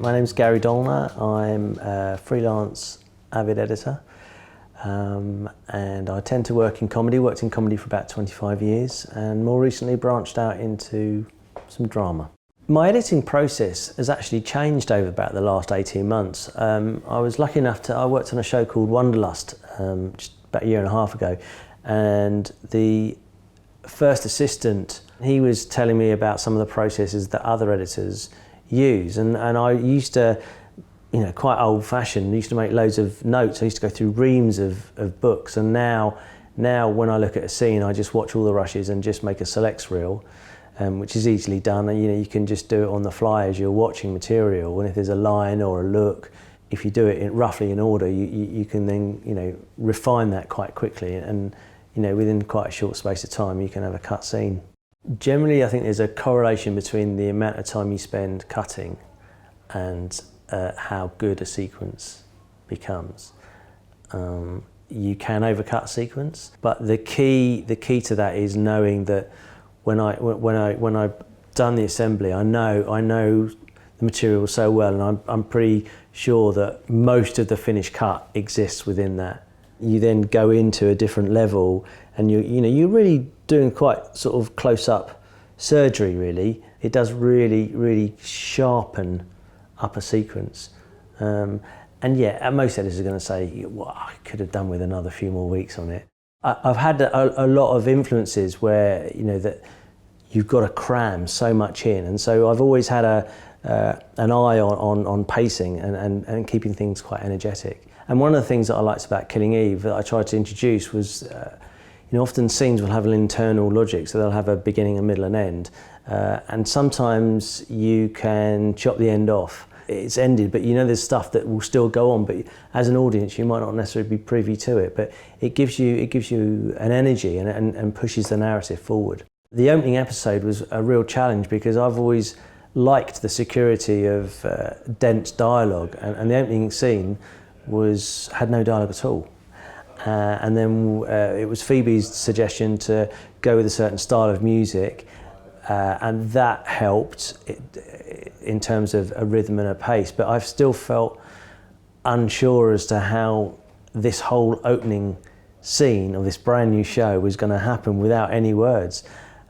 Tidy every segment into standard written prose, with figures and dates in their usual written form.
My name's Gary Dollner. I'm a freelance Avid editor, and I tend to work in comedy. Worked in comedy for about 25 years, and more recently branched out into some drama. My editing process has actually changed over about the last 18 months. I was lucky enough I worked on a show called Wanderlust just about a year and a half ago, and the first assistant, he was telling me about some of the processes that other editors use, and I used to, quite old-fashioned, used to make loads of notes. I used to go through reams of books, and now when I look at a scene, I just watch all the rushes and just make a selects reel, which is easily done. And you can just do it on the fly as you're watching material, and if there's a line or a look, if you do it roughly in order, you can then refine that quite quickly, and within quite a short space of time you can have a cut scene. Generally, I think there's a correlation between the amount of time you spend cutting and how good a sequence becomes. You can overcut a sequence, but the key to that is knowing that when I've done the assembly, I know the material so well, and I'm pretty sure that most of the finished cut exists within that. You then go into a different level, and you're really doing quite sort of close-up surgery. Really, it does really sharpen up a sequence. And yeah, most editors are going to say, well, I could have done with another few more weeks on it. I've had a lot of influences where that you've got to cram so much in, and so I've always had an eye on pacing and keeping things quite energetic. And one of the things that I liked about Killing Eve that I tried to introduce was, often scenes will have an internal logic, so they'll have a beginning, a middle and end. And sometimes you can chop the end off. It's ended, but there's stuff that will still go on, but as an audience you might not necessarily be privy to it, but it gives you an energy and pushes the narrative forward. The opening episode was a real challenge because I've always liked the security of dense dialogue, and the opening scene had no dialogue at all. And then it was Phoebe's suggestion to go with a certain style of music, and that helped in terms of a rhythm and a pace. But I've still felt unsure as to how this whole opening scene of this brand new show was going to happen without any words.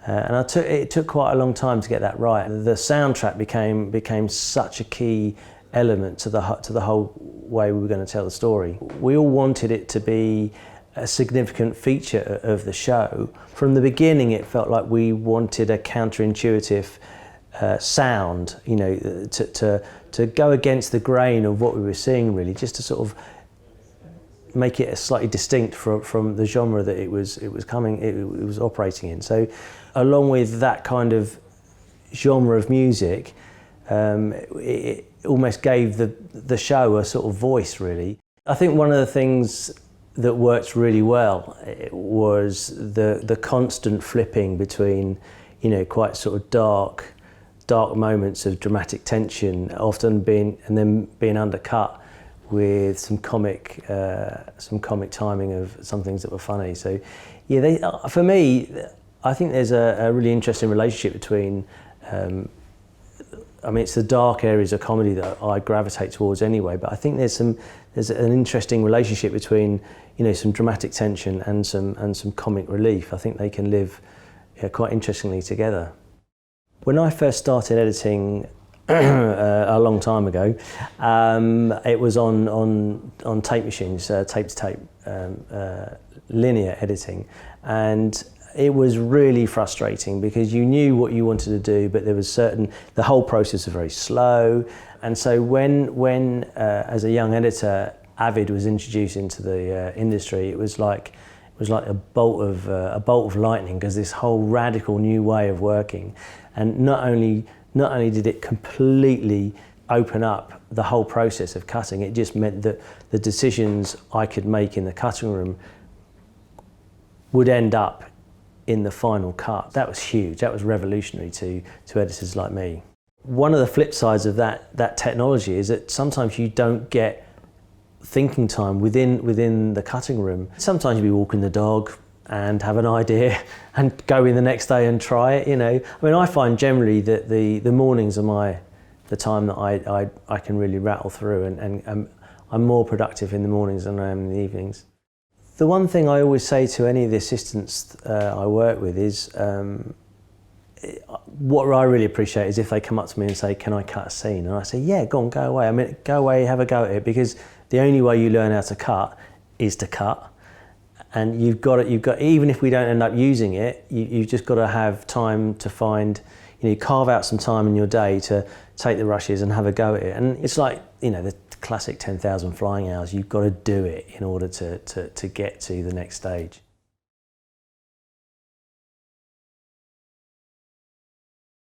And it took quite a long time to get that right. The soundtrack became such a key element to the whole way we were going to tell the story. We all wanted it to be a significant feature of the show. From the beginning, it felt like we wanted a counterintuitive sound, to go against the grain of what we were seeing, really, just to sort of make it slightly distinct from the genre that it was operating in. So, along with that kind of genre of music, it almost gave the show a sort of voice, really. I think one of the things that worked really well was the constant flipping between, quite sort of dark moments of dramatic tension, often being undercut with some comic timing of some things that were funny. So, yeah, for me, I think there's a really interesting relationship between. It's the dark areas of comedy that I gravitate towards anyway, but I think there's an interesting relationship between some dramatic tension and some comic relief. I think they can live quite interestingly together. When I first started editing a long time ago, it was on tape machines, tape to tape, linear editing, and it was really frustrating because you knew what you wanted to do, but the whole process was very slow. And so when as a young editor, Avid was introduced into the industry, it was like a bolt of lightning, because this whole radical new way of working, and not only did it completely open up the whole process of cutting, it just meant that the decisions I could make in the cutting room would end up in the final cut. That was huge. That was revolutionary to editors like me. One of the flip sides of that technology is that sometimes you don't get thinking time within the cutting room. Sometimes you'll be walking the dog and have an idea and go in the next day and try it. I find generally that the mornings are my the time that I can really rattle through, and I'm more productive in the mornings than I am in the evenings. The one thing I always say to any of the assistants I work with is, what I really appreciate is if they come up to me and say, can I cut a scene? And I say, yeah, go on, go away. I mean, go away, have a go at it, because the only way you learn how to cut is to cut. And you've got, even if we don't end up using it, you've just got to have time to find, you carve out some time in your day to take the rushes and have a go at it. And it's like, the classic 10,000 flying hours, you've got to do it in order to get to the next stage.